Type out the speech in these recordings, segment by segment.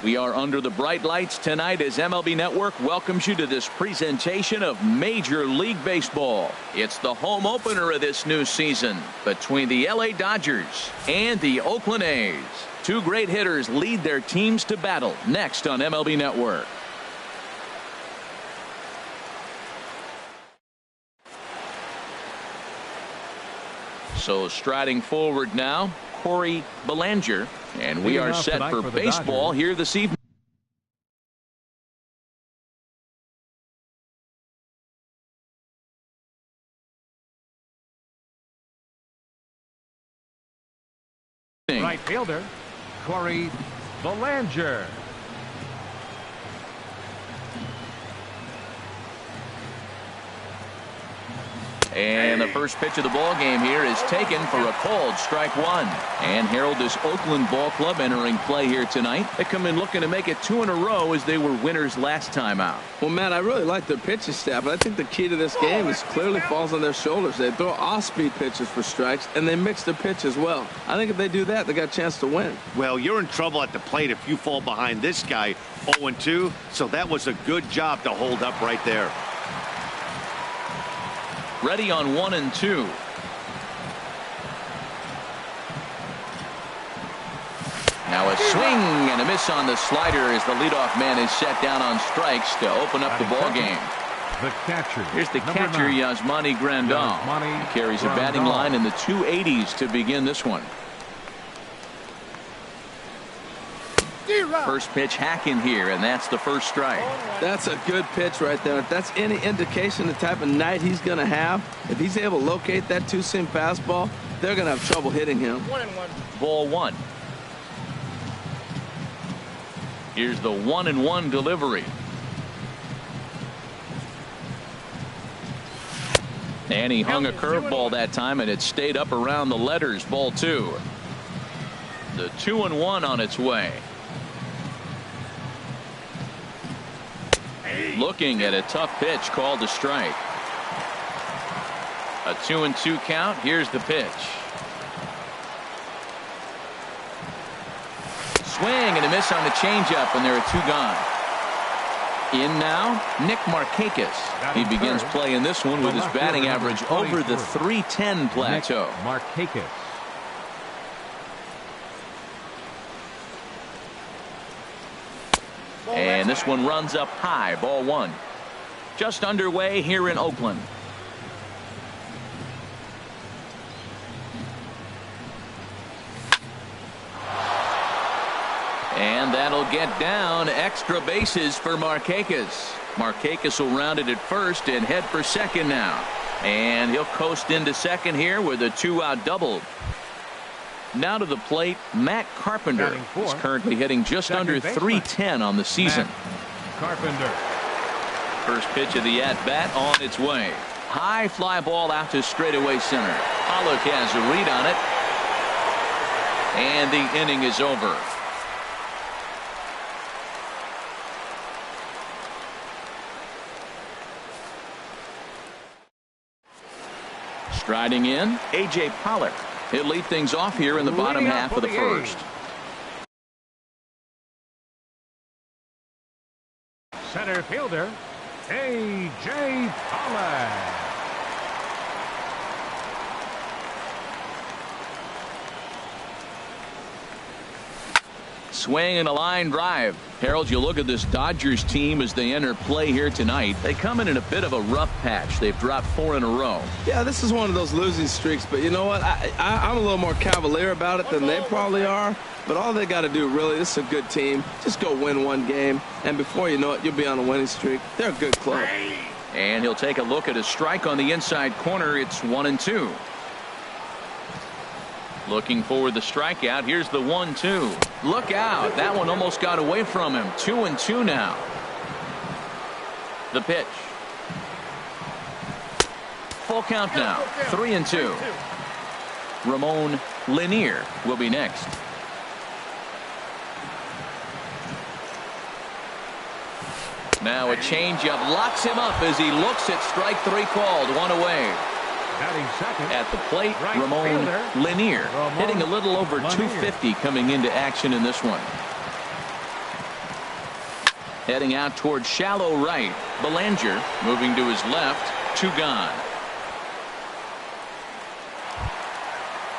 We are under the bright lights tonight as MLB Network welcomes you to this presentation of Major League Baseball. It's the home opener of this new season between the LA Dodgers and the Oakland A's. Two great hitters lead their teams to battle next on MLB Network. So striding forward now, Corey Bellinger, and we are set for baseball here this evening. Right fielder, Corey Bellinger. And the first pitch of the ball game here is taken for a called strike one. And Harold, this Oakland ball club entering play here tonight. They come in looking to make it 2 in a row as they were winners last time out. Well, Matt, I really like their pitching staff, but I think the key to this game is clearly falls on their shoulders. They throw off-speed pitches for strikes, and they mix their pitch as well. I think if they do that, they got a chance to win. Well, you're in trouble at the plate if you fall behind this guy 0-2, so that was a good job to hold up right there. Ready on 1 and 2. Now a swing and a miss on the slider as the leadoff man is set down on strikes to open up the ball game. The catcher. Here's the catcher, Yasmani Grandal. He carries a batting line in the 280s to begin this one. First pitch hacking here, and that's the first strike. That's a good pitch right there. If that's any indication of the type of night he's going to have, if he's able to locate that two-seam fastball, they're going to have trouble hitting him. 1-1. Ball one. Here's the 1-1 delivery. And he hung a curveball that time, and it stayed up around the letters. Ball two. The 2-1 on its way. Looking at a tough pitch called a strike. A 2-2 count. Here's the pitch. Swing and a miss on the changeup, and there are 2 gone. In now, Nick Markakis. He begins playing this one with his batting average over the .310 plateau. Markakis. And this one runs up high. Ball one. Just underway here in Oakland. And that'll get down. Extra bases for Markakis. Markakis will round it at first and head for second now. And he'll coast into second here with a 2-out double. Now to the plate, Matt Carpenter is currently hitting just under .310 on the season. Carpenter. First pitch of the at-bat on its way. High fly ball out to straightaway center. Pollock has a read on it. And the inning is over. Striding in, A.J. Pollock. He'll lead things off here in the bottom half of the first. Center fielder, A.J. Pollock. Swing and a line drive. Harold, you look at this Dodgers team as they enter play here tonight. They come in a bit of a rough patch. They've dropped 4 in a row. Yeah, this is one of those losing streaks, but you know what? I'm a little more cavalier about it than they probably are. But all they got to do, really, this is a good team. Just go win one game, and before you know it, you'll be on a winning streak. They're a good club. And he'll take a look at a strike on the inside corner. It's 1-2. Looking for the strikeout. Here's the 1-2. Look out. That one almost got away from him. 2-2 now. The pitch. Full count now. 3-2. Ramon Lanier will be next. Now a changeup locks him up as he looks at strike 3 called. 1 away. At the plate, Ramon Lanier hitting a little over 250 coming into action in this one. Heading out towards shallow right. Belanger moving to his left. 2 gone.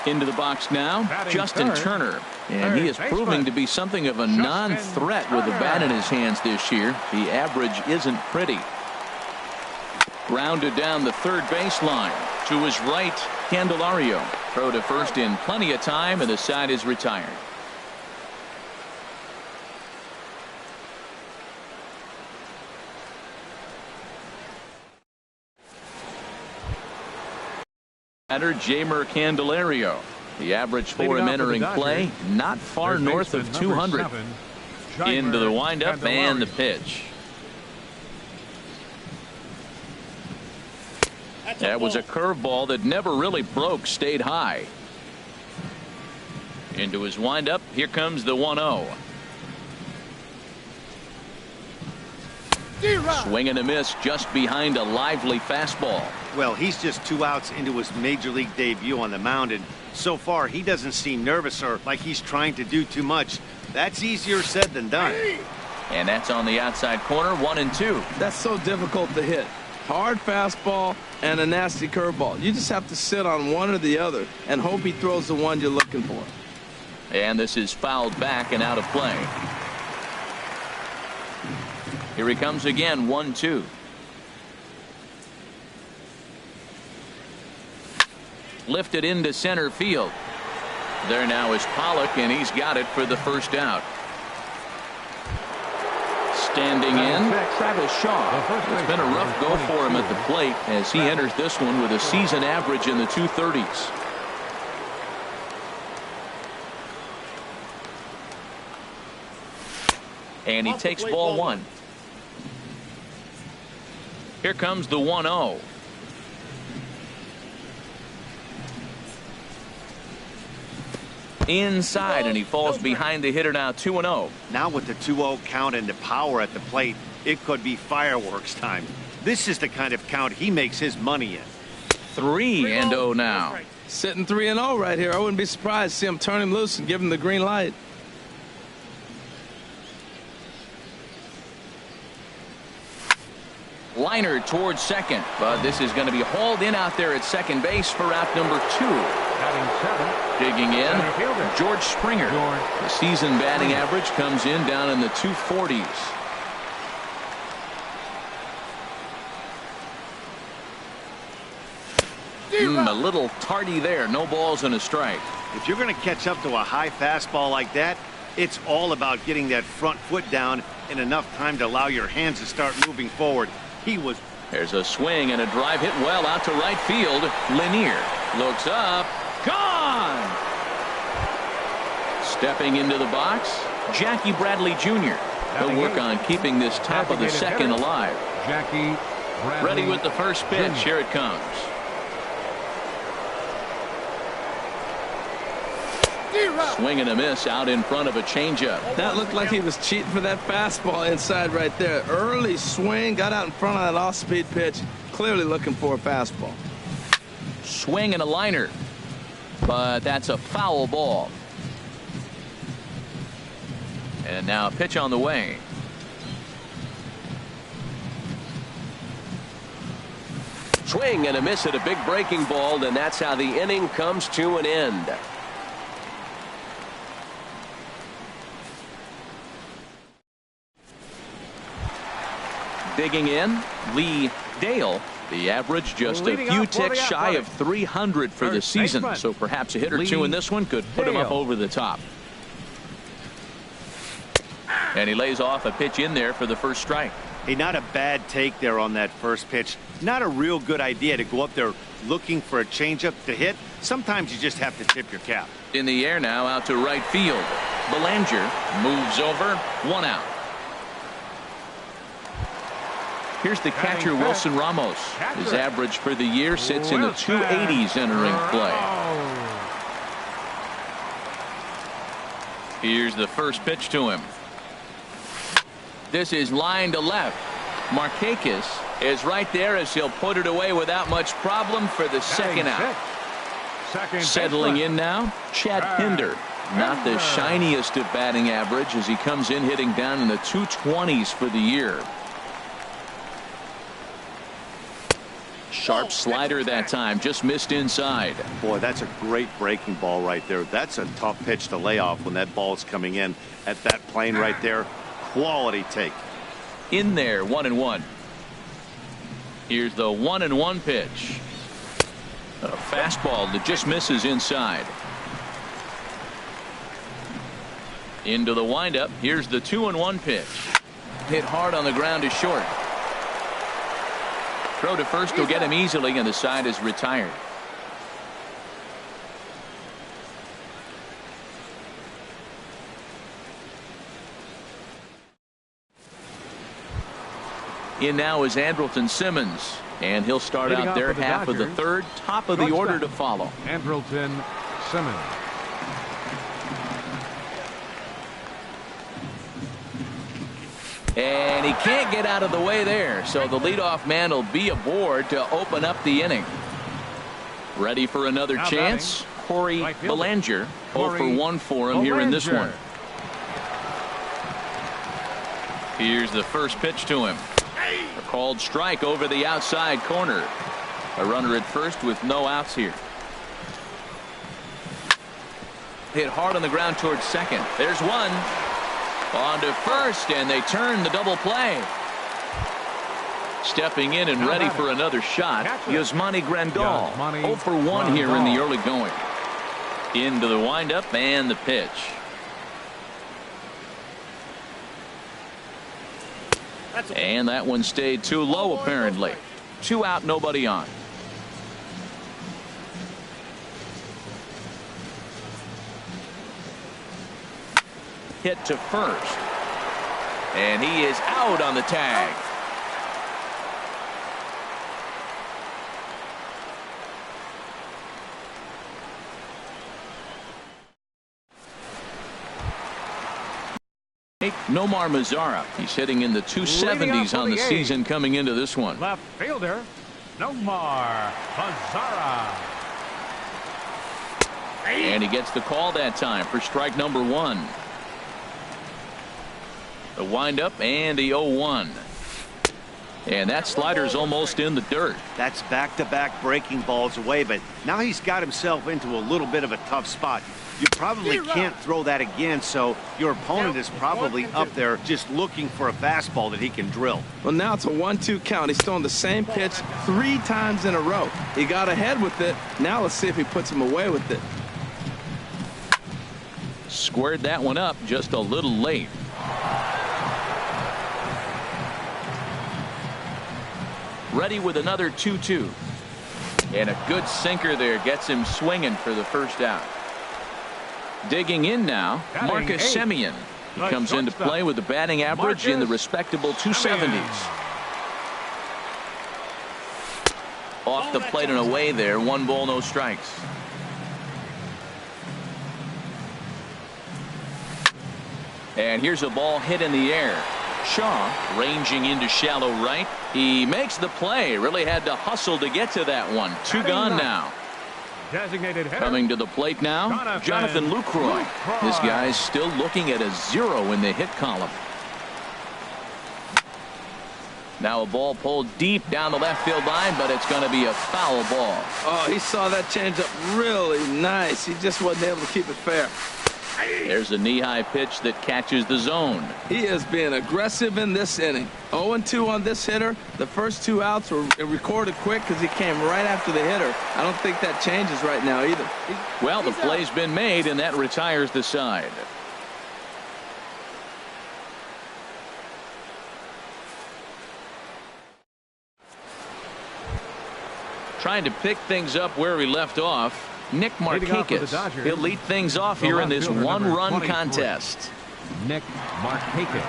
Into the box now, Justin Turner. And he is proving to be something of a non-threat with the bat in his hands this year. The average isn't pretty. Grounded down the third baseline. To his right, Candelario. Throw to first in plenty of time, and the side is retired. Jamer Candelario. The average for him entering play, not far north of 200. Into the windup and the pitch. That was a curveball that never really broke, stayed high. Into his windup. Here comes the 1-0. Swing and a miss just behind a lively fastball. Well, he's just 2 outs into his major league debut on the mound, and so far he doesn't seem nervous or like he's trying to do too much. That's easier said than done. And that's on the outside corner, 1-2. That's so difficult to hit. Hard fastball and a nasty curveball. You just have to sit on one or the other and hope he throws the one you're looking for. And this is fouled back and out of play. Here he comes again, 1-2. Lifted into center field. There now is Pollock, and he's got it for the first out. Standing in, Travis Shaw. It's been a rough go for him at the plate as he enters this one with a season average in the 230s. And he takes ball 1. Here comes the 1-0. Inside, and he falls behind the hitter now, 2-0. Now with the 2-0 count and the power at the plate, it could be fireworks time. This is the kind of count he makes his money in. 3-0 now. Sitting 3-0 right here. I wouldn't be surprised to see him turn him loose and give him the green light. Liner towards second, but this is going to be hauled in out there at second base for out number 2. Digging in, George Springer. The season batting average comes in down in the 240s. A little tardy there. No balls and a strike. If you're going to catch up to a high fastball like that, it's all about getting that front foot down in enough time to allow your hands to start moving forward. There's a swing and a drive hit well out to right field. Lanier looks up. Gone! Stepping into the box, Jackie Bradley Jr. He'll work on keeping this top of the second alive. Jackie Bradley ready with the first pitch. Jr. Here it comes. Swing and a miss out in front of a changeup. That looked like he was cheating for that fastball inside right there. Early swing, got out in front of that off-speed pitch. Clearly looking for a fastball. Swing and a liner. But that's a foul ball. And now a pitch on the way. Swing and a miss at a big breaking ball, and that's how the inning comes to an end. Digging in, Lee Dale. The average just a few ticks shy of 300 for the season. So perhaps a hit or two in this one could put him up over the top. And he lays off a pitch in there for the first strike. Hey, not a bad take there on that first pitch. Not a real good idea to go up there looking for a changeup to hit. Sometimes you just have to tip your cap. In the air now out to right field. Belanger moves over. 1 out. Here's the catcher, Wilson Ramos. His average for the year sits in the 280s entering play. Here's the first pitch to him. This is line to left. Markakis is right there as he'll put it away without much problem for the second out. Settling in now, Chad Pinder. Not the shiniest of batting average as he comes in hitting down in the 220s for the year. Sharp slider that time, just missed inside. Boy, that's a great breaking ball right there. That's a tough pitch to lay off when that ball is coming in at that plane right there. Quality take. In there, 1-1. Here's the 1-1 pitch. A fastball that just misses inside. Into the windup. Here's the 2-1 pitch. Hit hard on the ground to short. Throw to first will get him easily, and the side is retired. In now is Andrelton Simmons, and he'll start out their half of the third, top of the order to follow. Andrelton Simmons. And he can't get out of the way there, so the leadoff man will be aboard to open up the inning. Ready for another chance? Corey Belanger. 0 for 1 for him here in this one. Here's the first pitch to him. A called strike over the outside corner. A runner at first with no outs here. Hit hard on the ground towards second. There's one. On to first, and they turn the double play. Stepping in and ready for another shot, Yasmani Grandal. 0 for 1 here in the early going. Into the windup and the pitch. And that one stayed too low, apparently. 2 out, nobody on. Hit to first. And he is out on the tag. Nomar Mazara. He's hitting in the 270s on the season coming into this one. Left fielder, Nomar Mazara. And he gets the call that time for strike number 1. The windup and the 0-1. And that slider's almost in the dirt. That's back-to-back breaking balls away, but now he's got himself into a little bit of a tough spot. You probably can't throw that again, so your opponent is probably up there just looking for a fastball that he can drill. Well, now it's a 1-2 count. He's throwing the same pitch 3 times in a row. He got ahead with it. Now let's see if he puts him away with it. Squared that one up just a little late. Ready with another 2-2. And a good sinker there gets him swinging for the first out. Digging in now, Marcus Semien. He comes into play with a batting average in the respectable 270s. Off the plate and away there. 1 ball, no strikes. And here's a ball hit in the air. Shaw ranging into shallow right. He makes the play. Really had to hustle to get to that one. 2 gone now. Designated hitter. Coming to the plate now, Jonathan Lucroy. This guy's still looking at a 0 in the hit column. Now a ball pulled deep down the left field line, but it's going to be a foul ball. Oh, he saw that changeup really nice. He just wasn't able to keep it fair. There's a knee-high pitch that catches the zone. He is being aggressive in this inning. 0-2 on this hitter. The first 2 outs were recorded quick because he came right after the hitter. I don't think that changes right now either. Well, the play's been made, and that retires the side. Trying to pick things up where we left off. Nick Markakis. He'll lead things off here in this 1-run contest. Nick Markakis.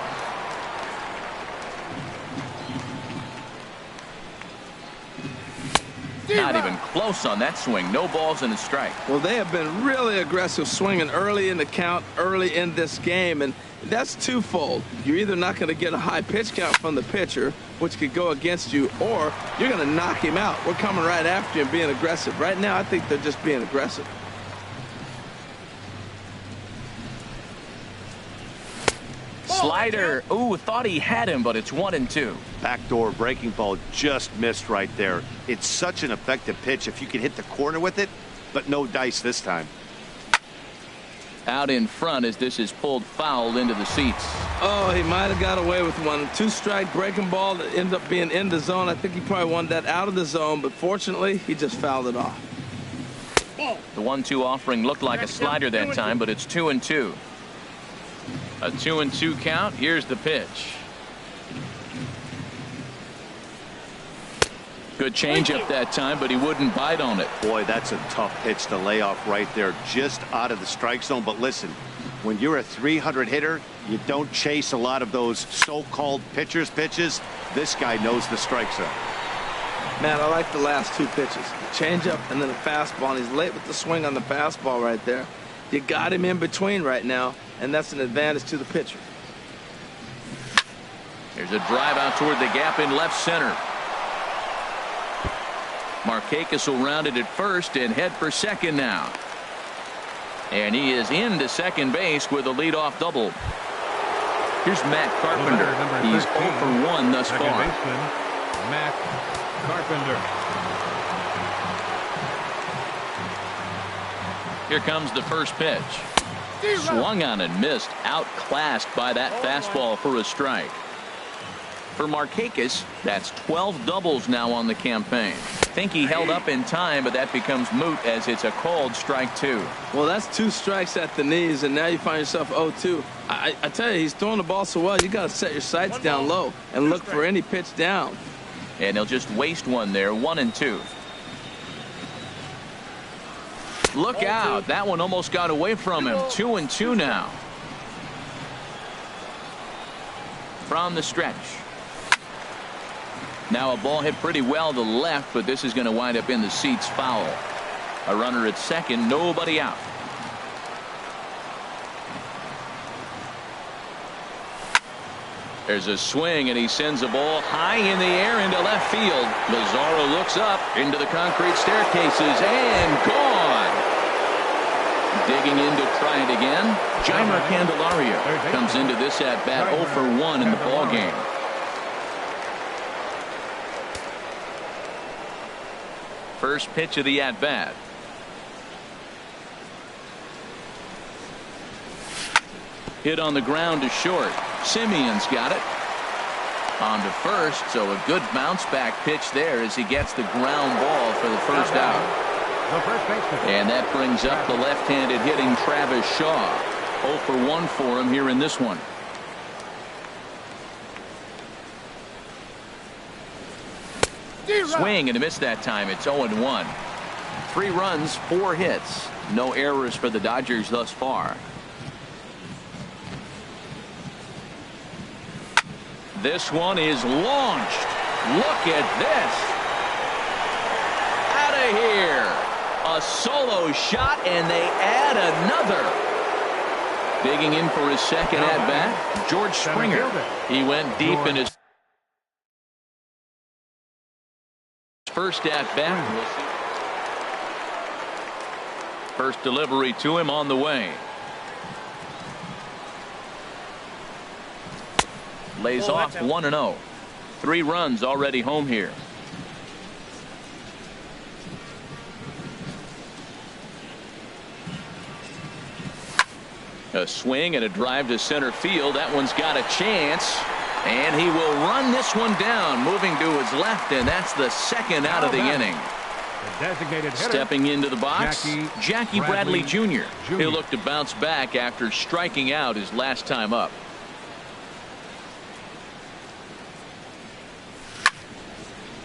Not even close on that swing. No balls and a strike. Well, they have been really aggressive swinging early in the count, early in this game, and that's twofold. You're either not going to get a high pitch count from the pitcher, which could go against you, or you're going to knock him out. We're coming right after you and being aggressive. Right now, I think they're just being aggressive. Slider. Ooh, thought he had him, but it's 1-2. Backdoor breaking ball just missed right there. It's such an effective pitch if you can hit the corner with it, but no dice this time. Out in front as this is pulled foul into the seats. Oh, he might have got away with one. 2-strike breaking ball that ended up being in the zone. I think he probably wanted that out of the zone, but fortunately, he just fouled it off. The 1-2 offering looked like a slider that time, but it's 2-2. A 2-2 count. Here's the pitch. Good changeup that time, but he wouldn't bite on it. Boy, that's a tough pitch to lay off right there, just out of the strike zone. But listen, when you're a 300 hitter, you don't chase a lot of those so-called pitchers' pitches. This guy knows the strike zone. Man, I like the last two pitches. The changeup and then the fastball, and he's late with the swing on the fastball right there. You got him in between right now, and that's an advantage to the pitcher. There's a drive out toward the gap in left center. Markakis will round it at first and head for second now. And he is into second base with a leadoff double. Here's Matt Carpenter. He's 0 for 1 thus far. Baseman, Matt Carpenter. Here comes the first pitch. Swung on and missed. Outclassed by that fastball for a strike. For Markakis, that's 12 doubles now on the campaign. Think he held up in time, but that becomes moot as it's a called strike 2. Well, that's 2 strikes at the knees, and now you find yourself 0-2. I tell you, he's throwing the ball so well, you got to set your sights down low and look for any pitch down. And he'll just waste one there, 1-2. Look out. That one almost got away from him. 2-2 now. From the stretch. Now a ball hit pretty well to left, but this is going to wind up in the seats foul. A runner at second, nobody out. There's a swing, and he sends a ball high in the air into left field. Lazaro looks up into the concrete staircases and gone. Digging in to try it again. Jeimer Candelario comes into this at bat 0 for 1 in the ball game. First pitch of the at bat. Hit on the ground to short. Simeon's got it. On to first, so a good bounce back pitch there as he gets the ground ball for the first out. And that brings up the left-handed hitting Travis Shaw. 0 for 1 for him here in this one. Swing and a miss that time. It's 0-1. 3 runs, 4 hits. No errors for the Dodgers thus far. This one is launched. Look at this. Out of here. A solo shot, and they add another. Digging in for his second at bat, George Springer. He went deep in his first at bat. First delivery to him on the way. Lays off 1-0. 3 runs already home here. A swing and a drive to center field. That one's got a chance. And he will run this one down, moving to his left, and that's the second out of the inning. Stepping into the box, Jackie Bradley Jr. He'll look to bounce back after striking out his last time up.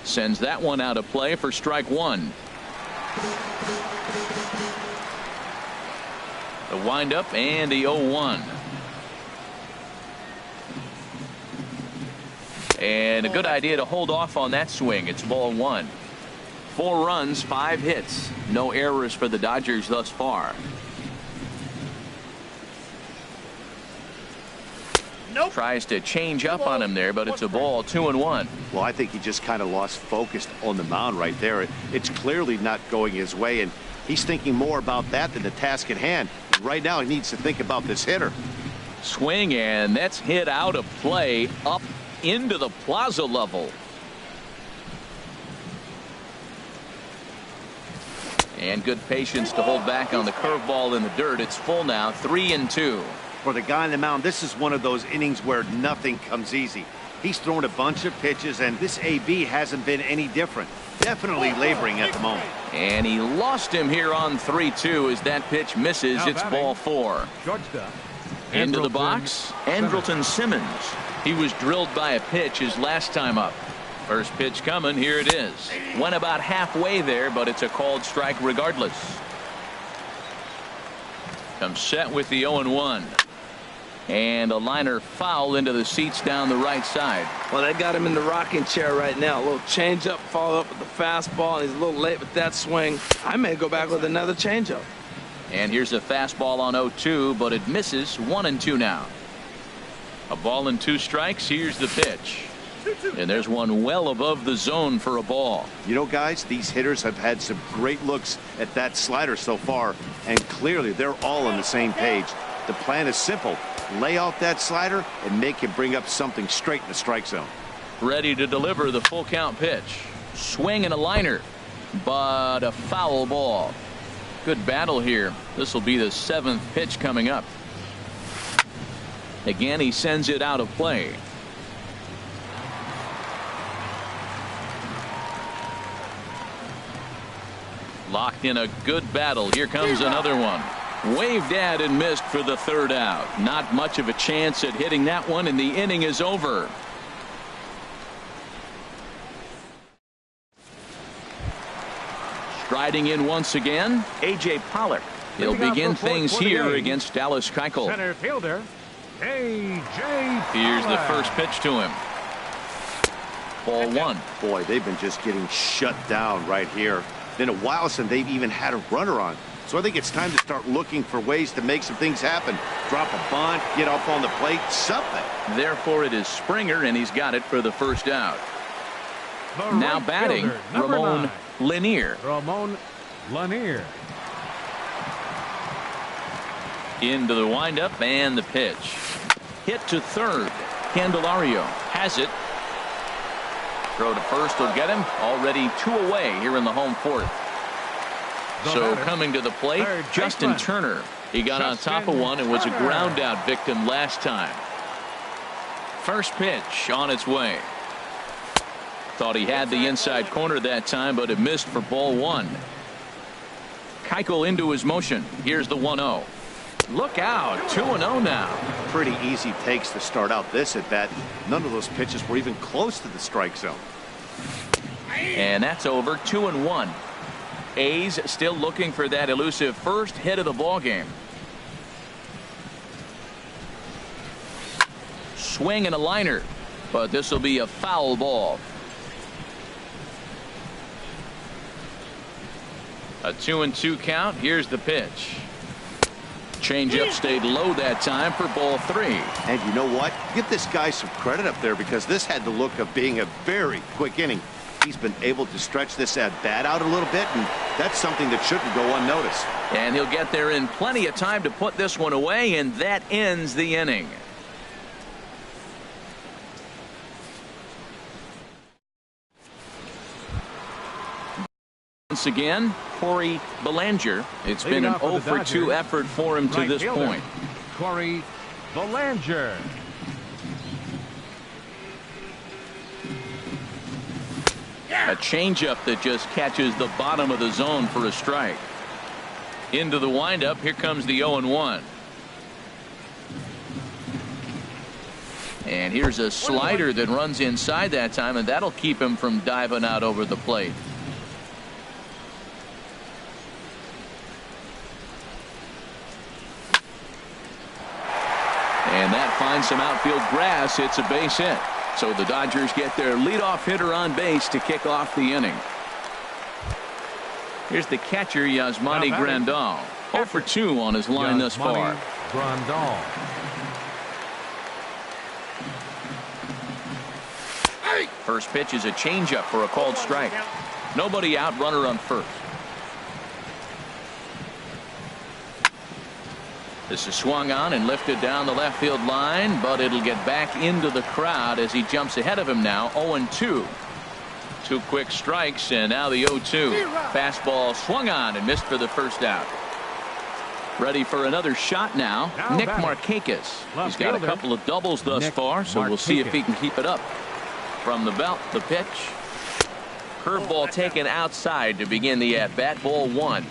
Sends that one out of play for strike 1. The windup and the 0-1. And a good idea to hold off on that swing. It's ball 1. 4 runs, 5 hits. No errors for the Dodgers thus far. Nope. Tries to change up on him there, but it's a ball. 2-1. Well, I think he just kind of lost focus on the mound right there. It's clearly not going his way, and he's thinking more about that than the task at hand. Right now, he needs to think about this hitter. Swing, and that's hit out of play up into the plaza level. And good patience to hold back on the curveball in the dirt. It's full now, 3-2. For the guy on the mound, this is one of those innings where nothing comes easy. He's thrown a bunch of pitches, and this AB hasn't been any different. Definitely laboring at the moment. And he lost him here on 3-2 as that pitch misses. Now it's batting, ball 4. Shortstop. Into the box, Andrelton Simmons. He was drilled by a pitch his last time up. First pitch coming. Here it is. Went about halfway there, but it's a called strike regardless. Comes set with the 0-1. And a liner foul into the seats down the right side. Well, they got him in the rocking chair right now. A little changeup, followed up with the fastball, and he's a little late with that swing. I may go back with another changeup. And here's a fastball on 0-2, but it misses. 1-2 now. A ball and 2 strikes. Here's the pitch. And there's one well above the zone for a ball. You know, guys, these hitters have had some great looks at that slider so far, and clearly they're all on the same page. The plan is simple. Lay off that slider and make him bring up something straight in the strike zone. Ready to deliver the full count pitch. Swing and a liner, but a foul ball. Good battle here. This will be the 7th pitch coming up. Again, he sends it out of play. Locked in a good battle. Here comes another one. Waved at and missed for the 3rd out. Not much of a chance at hitting that one, and the inning is over. Striding in once again, A.J. Pollock. He'll begin things here against Dallas Keuchel. Center fielder, A.J. Here's the first pitch to him. Ball 1. Boy, they've been just getting shut down right here. Been a while since they've even had a runner on. So I think it's time to start looking for ways to make some things happen. Drop a bunt, get up on the plate, something. Therefore, it is Springer, and he's got it for the 1st out. The Now right batting, fielder, number Ramon 9. Lanier. Ramon Lanier. Into the windup and the pitch. Hit to 3rd. Candelario has it. Throw to 1st will get him. Already 2 away here in the home 4th. So coming to the plate, Justin Turner. He got on top of one and was a ground out victim last time. First pitch on its way. Thought he had the inside corner that time, but it missed for ball 1. Keuchel into his motion. Here's the 1-0. Look out, 2-0 now. Pretty easy takes to start out this at bat. None of those pitches were even close to the strike zone. And that's over. 2-1. A's still looking for that elusive first hit of the ball game. Swing and a liner, but this will be a foul ball. A 2-2 count. Here's the pitch. Changeup stayed low that time for ball 3. And you know what? Give this guy some credit up there, because this had the look of being a very quick inning. He's been able to stretch this at bat out a little bit, and that's something that shouldn't go unnoticed. And he'll get there in plenty of time to put this one away, and that ends the inning. Once again, Corey Belanger. It's been an 0-for-2 effort for him to this point. Corey Belanger. A changeup that just catches the bottom of the zone for a strike. Into the windup. Here comes the 0-1. And here's a slider that runs inside that time, and that'll keep him from diving out over the plate. And that finds some outfield grass. It's a base hit. So the Dodgers get their leadoff hitter on base to kick off the inning. Here's the catcher, Yasmani Grandal. 0-for-2 on his line thus far. Grandal. First pitch is a changeup for a called strike. Nobody out, runner on first. This is swung on and lifted down the left field line, but it'll get back into the crowd as he jumps ahead of him now. 0-2. 2 quick strikes, and now the 0-2. Fastball swung on and missed for the first out. Ready for another shot now. Nick Markakis. He's got a couple of doubles thus far, so we'll see if he can keep it up. From the belt, the pitch. Curveball taken outside to begin the at-bat. Ball 1.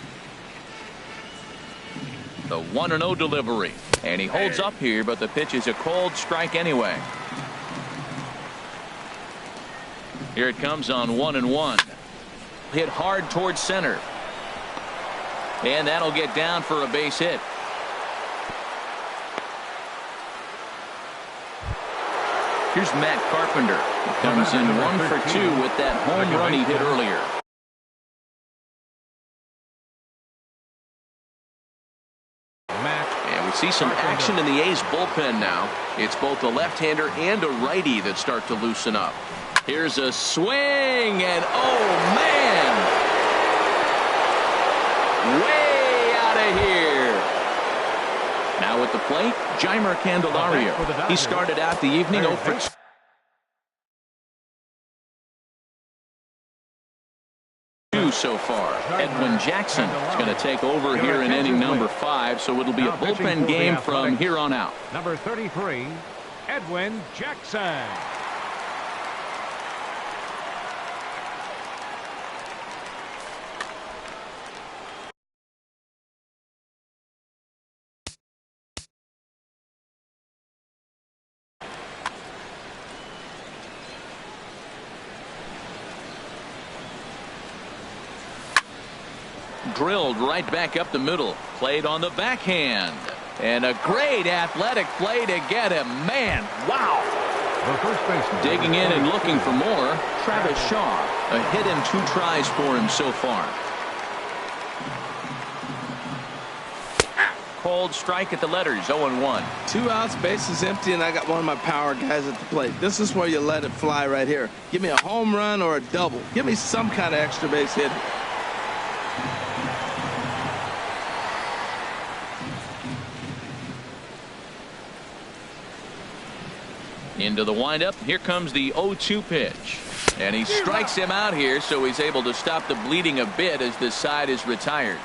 The 1-0 delivery. And he holds up here, but the pitch is a cold strike anyway. Here it comes on 1-1. Hit hard towards center. And that'll get down for a base hit. Here's Matt Carpenter. He comes in 1 for 2 with that home run he hit earlier. And we see some action in the A's bullpen now. It's both a left-hander and a righty that start to loosen up. Here's a swing, and oh man! Way out of here. Now at the plate, Jeimer Candelario. He started out the evening 0 for 2 so far. Edwin Jackson is going to take over here in inning number 5, so it'll be a bullpen game from here on out. Number 33, Edwin Jackson. Drilled right back up the middle. Played on the backhand. And a great athletic play to get him. Man, wow. Digging in and looking for more. Travis Shaw. A hit and 2 tries for him so far. Cold strike at the letters. 0-1. 2 outs, bases empty, and I got one of my power guys at the plate. This is where you let it fly right here. Give me a home run or a double. Give me some kind of extra base hit. Into the windup. Here comes the 0-2 pitch. And he strikes him out here, so he's able to stop the bleeding a bit as this side is retired.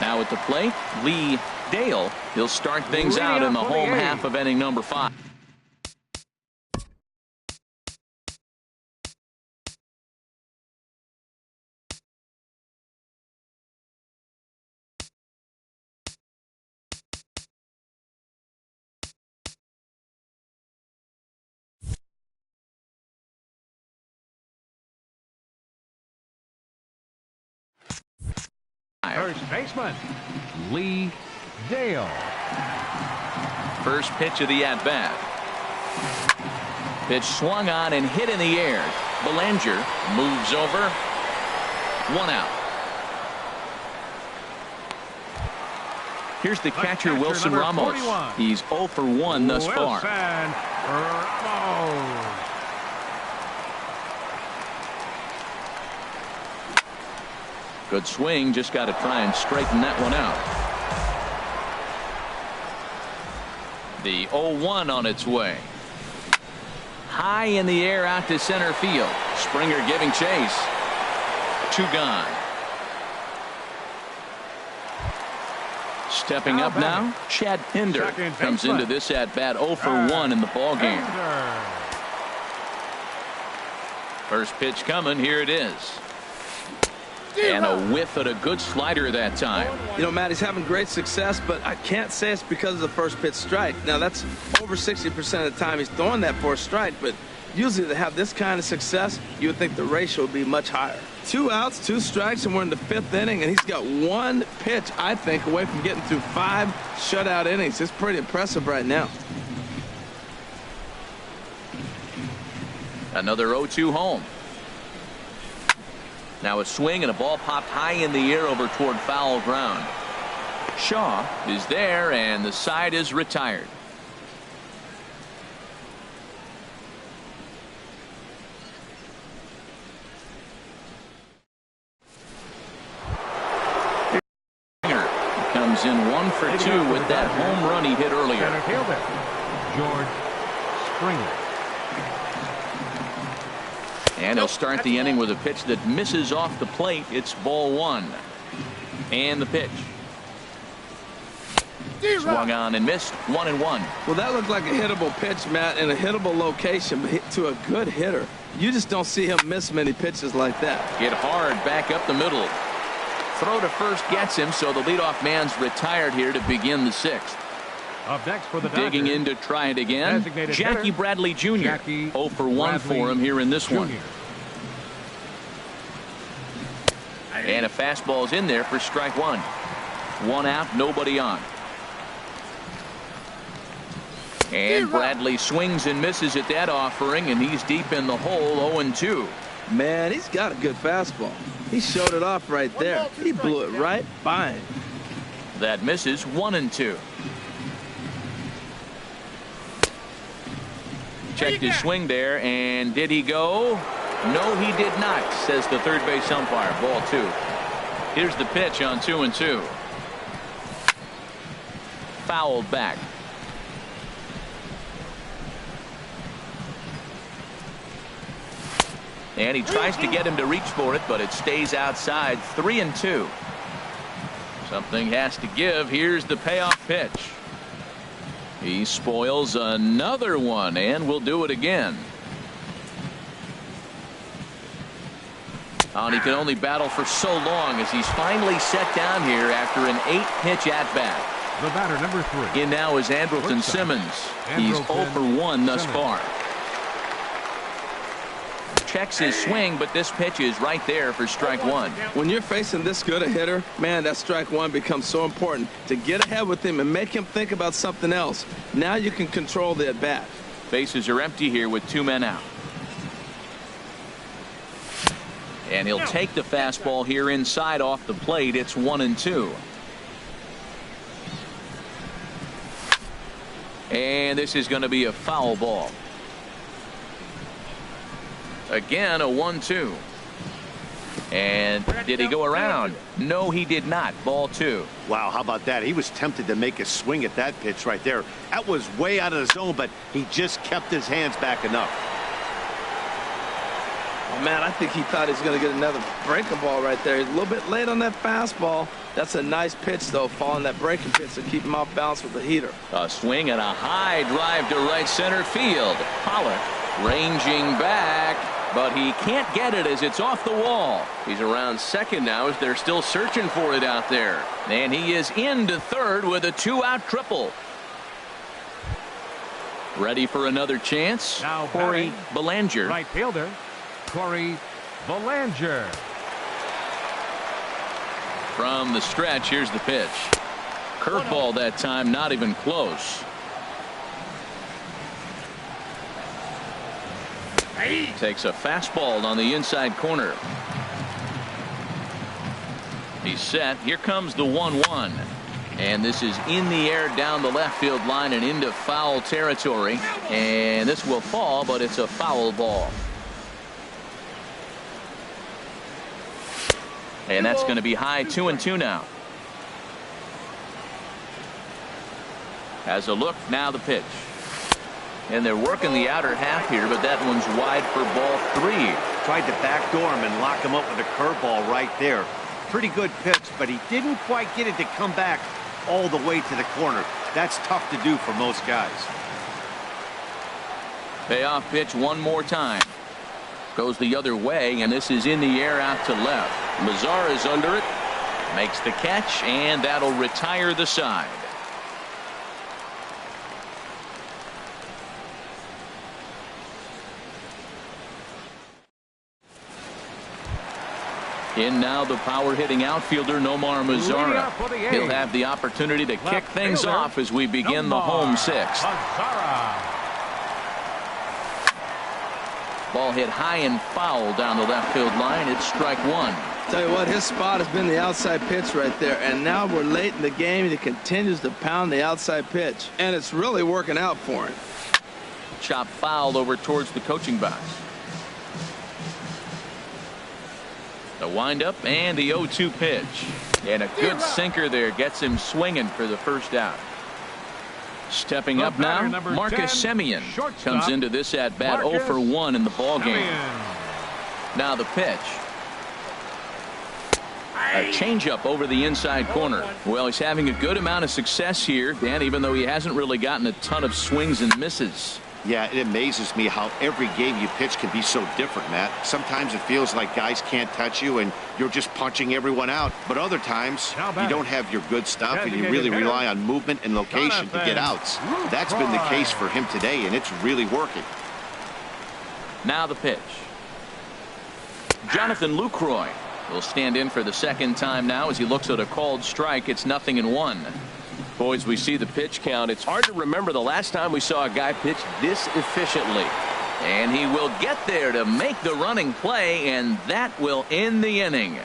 Now at the plate, Lee Dale. He'll start things out in the home half of inning number 5. First baseman, Lee Dale. First pitch of the at-bat. Pitch swung on and hit in the air. Belanger moves over. 1 out. Here's the catcher, Wilson Ramos. 41. He's 0 for 1 thus far. Ramos. Good swing, just got to try and straighten that one out. The 0-1 on its way. High in the air out to center field. Springer giving chase. 2 gone. Stepping up now, Chad Pinder comes into this at bat 0 for 1 in the ball game. First pitch coming, here it is. And a whiff at a good slider that time. You know, Matt, he's having great success, but I can't say it's because of the first pitch strike. Now, that's over 60% of the time he's throwing that for a strike, but usually to have this kind of success, you would think the ratio would be much higher. 2 outs, 2 strikes, and we're in the 5th inning, and he's got 1 pitch, I think, away from getting through 5 shutout innings. It's pretty impressive right now. Another 0-2 home. Now a swing and a ball popped high in the air over toward foul ground. Shaw is there, and the side is retired. 1 for 2 with that home run he hit earlier. Center fielder, George Springer. And he'll start the inning with a pitch that misses off the plate. It's ball 1. And the pitch. Swung on and missed. 1-1. Well, that looked like a hittable pitch, Matt, in a hittable location, but hit to a good hitter. You just don't see him miss many pitches like that. Hit hard back up the middle. Throw to first gets him, so the leadoff man's retired here to begin the 6th. Up next for the Dodgers, digging in to try it again. Jackie hitter, Bradley Jr. Jackie 0 for 1 for him here in this Jr. one. And a fastball's in there for strike 1. 1 out, nobody on. And Bradley swings and misses at that offering, and he's deep in the hole, 0-2. Man, he's got a good fastball. He showed it off right there. He blew it right by him. That misses. 1-2. Checked his swing there, and did he go? No, he did not, says the third base umpire. Ball 2. Here's the pitch on 2-2. Fouled back. And he tries to get him to reach for it, but it stays outside. 3-2. Something has to give. Here's the payoff pitch. He spoils another one, and will do it again. And he can only battle for so long as he's finally set down here after an 8-pitch at-bat. The batter, number 3. In now is Andrelton Simmons. He's 0 for 1 thus far. Checks his swing, but this pitch is right there for strike 1. When you're facing this good a hitter, man, that strike 1 becomes so important to get ahead with him and make him think about something else. Now you can control the at bat. Bases are empty here with 2 men out. And he'll take the fastball here inside off the plate. It's 1-2. And this is going to be a foul ball. Again, a 1-2. And did he go around? No, he did not. Ball 2. Wow, how about that? He was tempted to make a swing at that pitch right there. That was way out of the zone, but he just kept his hands back enough. Oh, man, I think he thought he was going to get another breaking ball right there. He's a little bit late on that fastball. That's a nice pitch, though, following that breaking pitch to keep him off balance with the heater. A swing and a high drive to right center field. Pollock ranging back, but he can't get it as it's off the wall. He's around second now as they're still searching for it out there. And he is into third with a 2-out triple. Ready for another chance? Now Corey Belanger. Right fielder, Corey Belanger. From the stretch, here's the pitch. Curveball that time, not even close. Takes a fastball on the inside corner. He's set. Here comes the 1-1. And this is in the air down the left field line and into foul territory. And this will fall, but it's a foul ball. And that's going to be high. 2-2 now. Has a look. Now the pitch. And they're working the outer half here, but that one's wide for ball 3. Tried to backdoor him and lock him up with a curveball right there. Pretty good pitch, but he didn't quite get it to come back all the way to the corner. That's tough to do for most guys. Payoff pitch one more time. Goes the other way, and this is in the air out to left. Mazar is under it. Makes the catch, and that'll retire the side. In now the power-hitting outfielder Nomar Mazara. He'll have the opportunity to kick things off as we begin the home 6th. Ball hit high and foul down the left field line. It's strike 1. Tell you what, his spot has been the outside pitch right there, and now we're late in the game and he continues to pound the outside pitch, and it's really working out for him. Chop fouled over towards the coaching box. The windup and the 0-2 pitch. And a good sinker there gets him swinging for the first out. Stepping up now, Marcus Semien comes into this at bat 0 for 1 in the ball game. Now the pitch. A changeup over the inside corner. Well, he's having a good amount of success here, Dan, even though he hasn't really gotten a ton of swings and misses. Yeah, it amazes me how every game you pitch can be so different, Matt. Sometimes it feels like guys can't touch you and you're just punching everyone out. But other times, you don't have your good stuff and you really rely on movement and location to get outs. That's been the case for him today, and it's really working. Now the pitch. Jonathan Lucroy will stand in for the second time now as he looks at a called strike. It's 0-1. Boys, we see the pitch count. It's hard to remember the last time we saw a guy pitch this efficiently. And he will get there to make the running play, and that will end the inning.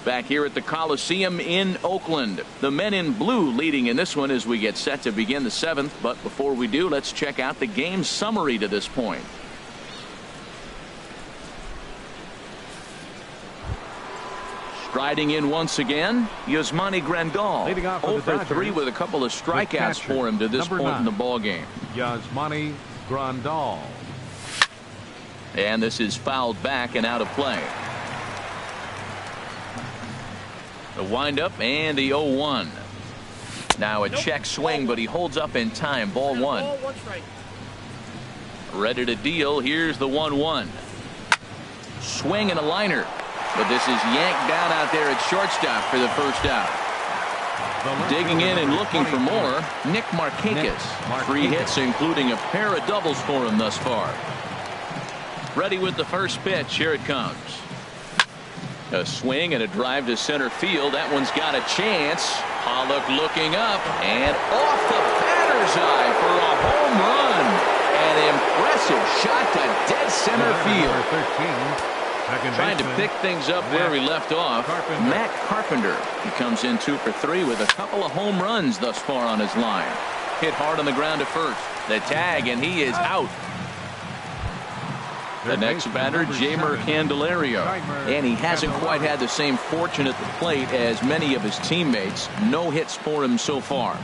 Back here at the Coliseum in Oakland, the men in blue leading in this one as we get set to begin the 7th. But before we do, let's check out the game summary to this point. Striding in once again, Yasmani Grandal. 0 for 3 with a couple of strikeouts for him to this point in the ball game. Yasmani Grandal. And this is fouled back and out of play. The windup and the 0-1. Now a check swing, but he holds up in time. Ball 1. Ready to deal. Here's the 1-1. Swing and a liner. But this is yanked down out there at shortstop for the first out. Digging in and looking for more, Nick Markakis. 3 hits, including a pair of doubles for him thus far. Ready with the first pitch. Here it comes. A swing and a drive to center field. That one's got a chance. Pollock looking up and off the batter's eye for a home run. An impressive shot to dead center field. Trying to pick things up where he left off. Matt Carpenter. He comes in 2 for 3 with a couple of home runs thus far on his line. Hit hard on the ground at first. The tag, and he is out. The next batter, Jamer Candelario. And he hasn't quite had the same fortune at the plate as many of his teammates. No hits for him so far.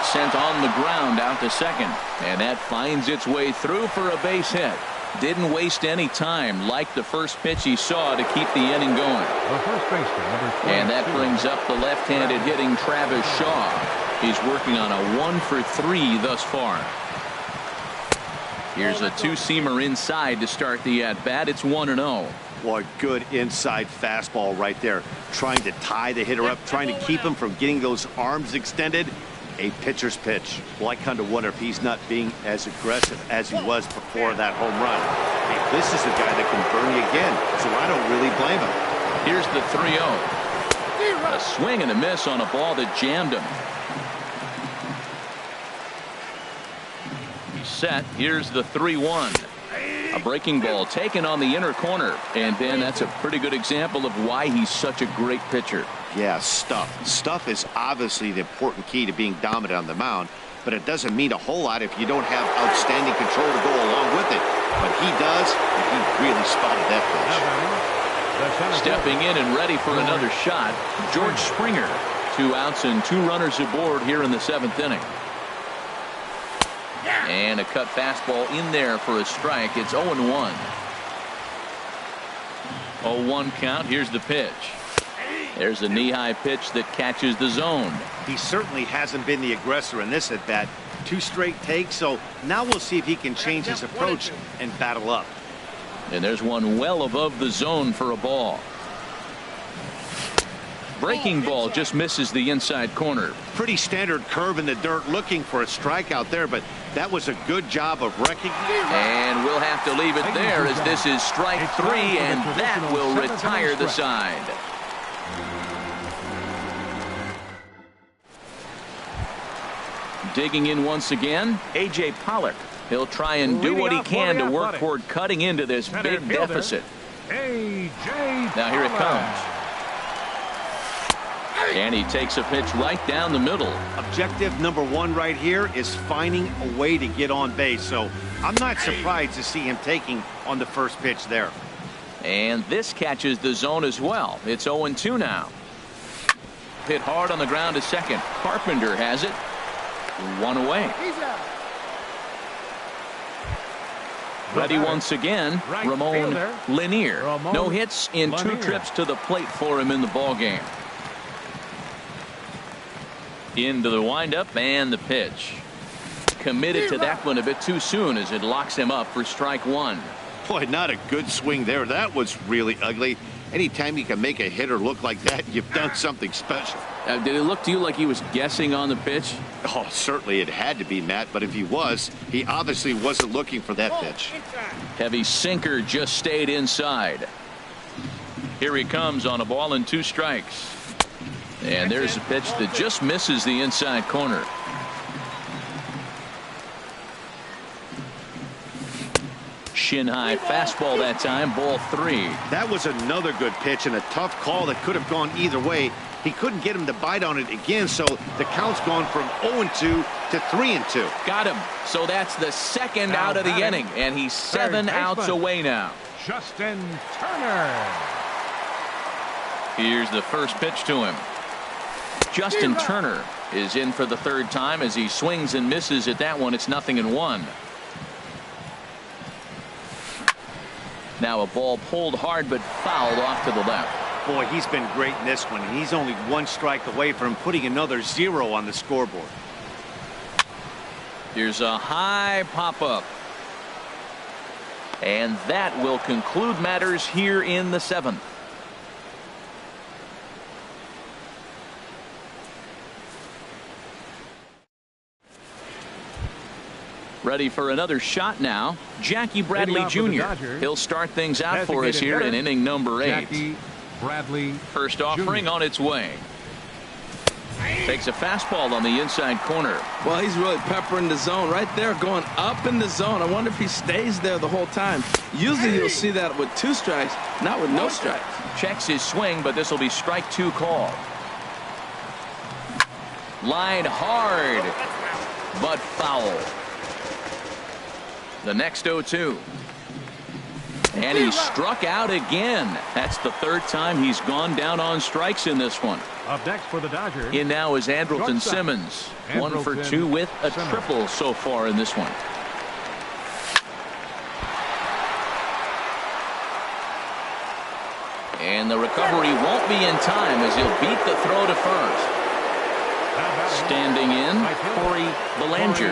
Sent on the ground out to second. And that finds its way through for a base hit. Didn't waste any time like the first pitch he saw to keep the inning going. And that brings up the left-handed hitting Travis Shaw. He's working on a 1 for 3 thus far. Here's a 2-seamer inside to start the at-bat. It's 1-0. What good inside fastball right there. Trying to tie the hitter up, trying to keep him from getting those arms extended. A pitcher's pitch. Well, I kind of wonder if he's not being as aggressive as he was before that home run. Hey, this is a guy that can burn you again, so I don't really blame him. Here's the 3-0. A swing and a miss on a ball that jammed him. He's set. Here's the 3-1. A breaking ball taken on the inner corner. And Ben, that's a pretty good example of why he's such a great pitcher. Yeah, stuff. Stuff is obviously the important key to being dominant on the mound, but it doesn't mean a whole lot if you don't have outstanding control to go along with it. But he does, and he really spotted that pitch. Stepping in and ready for another shot, George Springer. 2 outs and 2 runners aboard here in the 7th inning. And a cut fastball in there for a strike. It's 0-1. 0-1 count. Here's the pitch. There's a knee-high pitch that catches the zone. He certainly hasn't been the aggressor in this at-bat. 2 straight takes, so now we'll see if he can change his approach and battle up. And there's one well above the zone for a ball. Breaking ball just misses the inside corner. Pretty standard curve in the dirt, looking for a strikeout there, but that was a good job of recognizing. And we'll have to leave it there as this is strike 3, and that will retire the side. Digging in once again, A.J. Pollock. He'll try and do what he can to work toward cutting into this big deficit. A.J. Now here it comes. And he takes a pitch right down the middle. Objective number one right here is finding a way to get on base. So I'm not surprised to see him taking on the first pitch there. And this catches the zone as well. It's 0-2 now. Hit hard on the ground to second. Carpenter has it. One away. Ready once again, Ramon Lanier. No hits in 2 trips to the plate for him in the ballgame. Into the windup and the pitch. Committed to that one a bit too soon as it locks him up for strike one. Boy, not a good swing there. That was really ugly. Anytime you can make a hitter look like that, you've done something special. Did it look to you like he was guessing on the pitch? Oh, certainly it had to be, Matt, but if he was, he obviously wasn't looking for that pitch. Heavy sinker just stayed inside. Here he comes on a ball and 2 strikes. And there's a pitch that just misses the inside corner. Shin high fastball that time, ball 3. That was another good pitch and a tough call that could have gone either way. He couldn't get him to bite on it again, so the count's gone from 0-2 to 3-2. Got him. So that's the second out of the inning, and he's 7 outs away now. Justin Turner. Here's the first pitch to him. Justin Turner is in for the 3rd time as he swings and misses at that one. It's 0-1. Now a ball pulled hard but fouled off to the left. Boy, he's been great in this one, and he's only 1 strike away from putting another 0 on the scoreboard. Here's a high pop-up. And that will conclude matters here in the 7th. Ready for another shot now. Jackie Bradley Jr. He'll start things out for us here in inning number 8. Jackie Bradley First offering on its way. Takes a fastball on the inside corner. Well, he's really peppering the zone right there, going up in the zone. I wonder if he stays there the whole time. Usually you'll see that with 2 strikes, not with no strikes. Checks his swing, but this will be strike 2 call. Line hard, but foul. The next 0-2. And he struck out again. That's the 3rd time he's gone down on strikes in this one. Up next for the Dodgers. In now is Andrelton Simmons. 1 for 2 with a triple so far in this one. And the recovery won't be in time as he'll beat the throw to first. Standing in, Corey Belanger.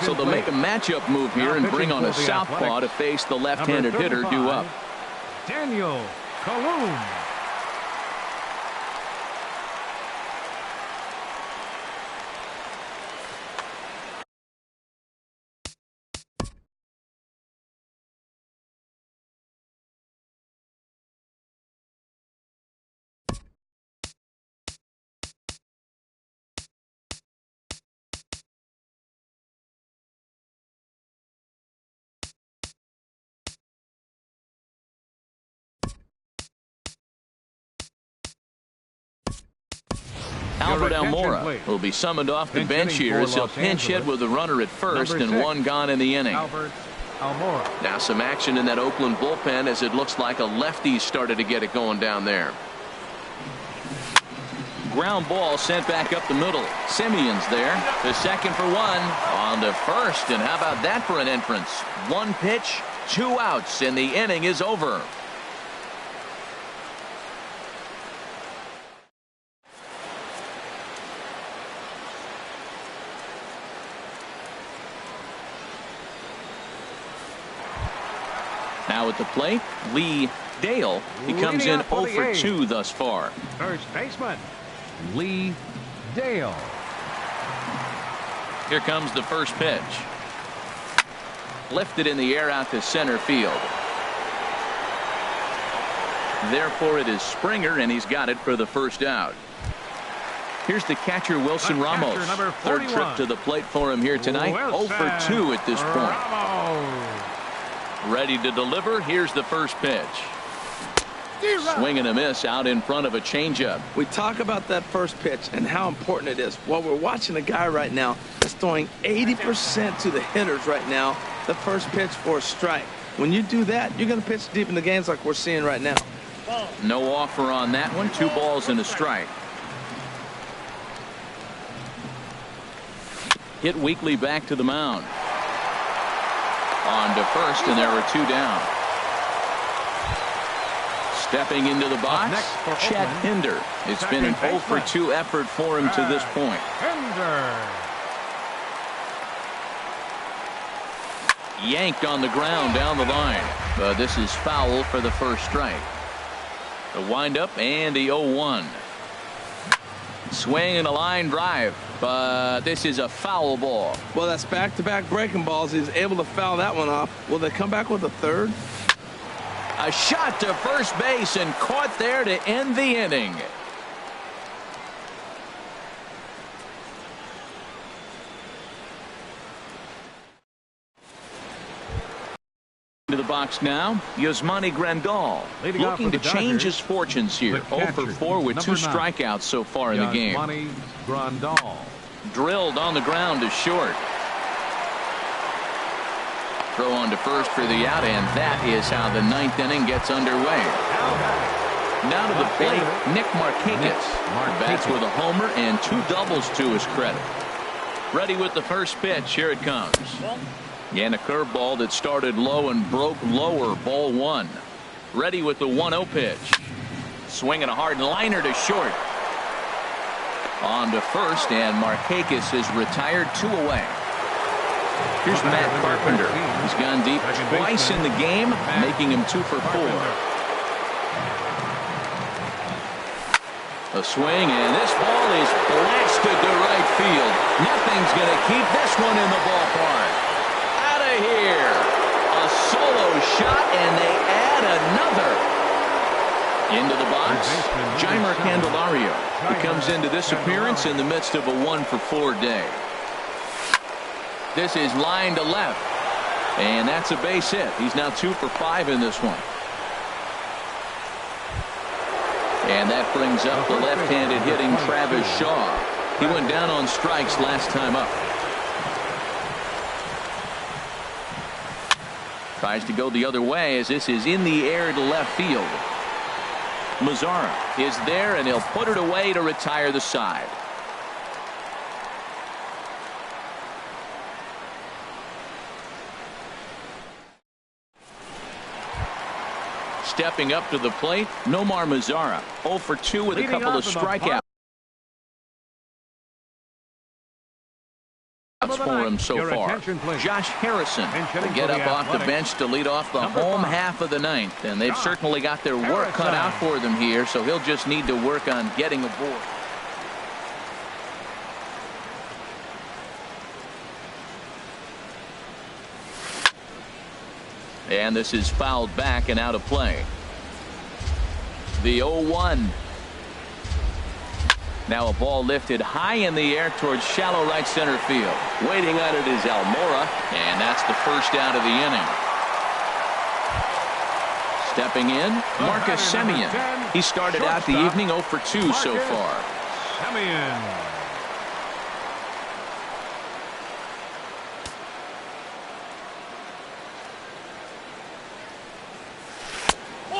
So they'll make a matchup move here and bring on a southpaw to face the left-handed hitter due up. Daniel Colon. Albert Almora will be summoned off the bench here as he'll pinch hit with a runner at first and 1 gone in the inning. Now some action in that Oakland bullpen as it looks like a lefty started to get it going down there. Ground ball sent back up the middle. Simeon's there. The second for 1 on the first, and how about that for an entrance? 1 pitch, 2 outs, and the inning is over. Now at the plate, Lee Dale. He comes in 0 for 2 thus far. First baseman, Lee Dale. Here comes the first pitch. Lifted in the air out to center field. Therefore, it is Springer, and he's got it for the first out. Here's the catcher, Wilson Ramos. 3rd trip to the plate for him here tonight. 0 for 2 at this point. Ready to deliver. Here's the first pitch. Swing and a miss out in front of a changeup. We talk about that first pitch and how important it is. Well, we're watching a guy right now that's throwing 80% to the hitters right now. The first pitch for a strike. When you do that, you're going to pitch deep in the games like we're seeing right now. No offer on that one. 2 balls and a strike. Hit weakly back to the mound. On to first, and there are 2 down. Stepping into the box, Chet Pinder. It's been an 0 for 2 effort for him to this point. Yanked on the ground down the line. But this is foul for the first strike. The windup and the 0-1. Swing and a line drive. But this is a foul ball. Well, that's back-to-back breaking balls. He's able to foul that one off. Will they come back with a third? A shot to first base and caught there to end the inning. To the box now, Yasmani Grandal looking to change his fortunes here. 0 for 4 with 2 strikeouts so far in the game. Drilled on the ground to short. Throw on to first for the out, and that is how the 9th inning gets underway. Now to the plate, Nick Markakis. Bats with a homer and 2 doubles to his credit. Ready with the first pitch. Here it comes. And a curveball that started low and broke lower. Ball 1. Ready with the 1-0 pitch. Swinging a hard liner to short. On to first, and Markakis is retired 2 away. Here's Matt Carpenter. He's gone deep twice in the game, making him 2 for 4. A swing, and this ball is blasted to right field. Nothing's going to keep this one in the ballpark. Out of here. A solo shot, and they add another. Into the box, Jeimer Candelario. He comes into this appearance in the midst of a 1 for 4 day. This is line to left, and that's a base hit. He's now 2 for 5 in this one. And that brings up the left-handed hitting Travis Shaw. He went down on strikes last time up. Tries to go the other way as this is in the air to left field. Mazzara is there, and he'll put it away to retire the side. Stepping up to the plate, Nomar Mazzara. 0 for 2 with a couple of strikeouts for him so far. Josh Harrison will get up off the bench to lead off the home half of the 9th, and they've certainly got their work cut out for them here, so he'll just need to work on getting aboard. And this is fouled back and out of play. The 0-1. Now a ball lifted high in the air towards shallow right center field. Waiting on it is Almora, and that's the first out of the inning. Stepping in, Marcus Semien. He started out the evening 0 for 2 so far.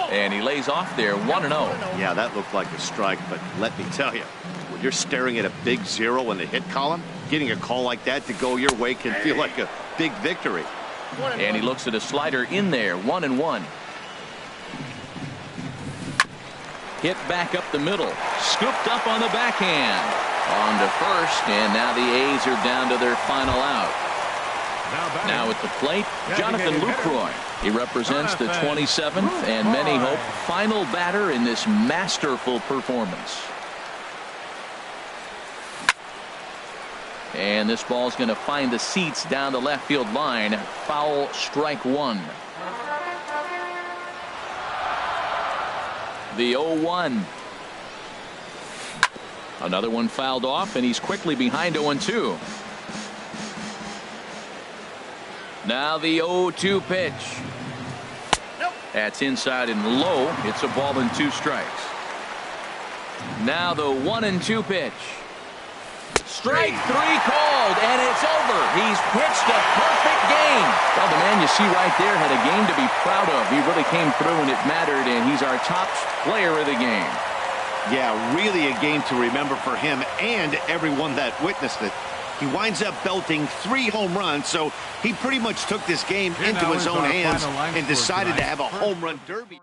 And he lays off there 1-0. Yeah, that looked like a strike, but let me tell you, when you're staring at a big 0 in the hit column, getting a call like that to go your way can feel like a big victory. And he looks at a slider in there, 1-1. Hit back up the middle, scooped up on the backhand. On to first, and now the A's are down to their final out. Now at the plate, Jonathan Lucroy. He represents the 27th and many hope final batter in this masterful performance. And this ball's going to find the seats down the left field line. Foul, strike 1. The 0-1. Another one fouled off, and he's quickly behind 0-2. Now the 0-2 pitch. That's inside and low. It's a ball and 2 strikes. Now the 1-2 pitch. Strike 3 called, and it's over. He's pitched a perfect game. Well, the man you see right there had a game to be proud of. He really came through and it mattered, and he's our top player of the game. Yeah, really a game to remember for him and everyone that witnessed it. He winds up belting 3 home runs, so he pretty much took this game into his own hands and decided to have a home run derby.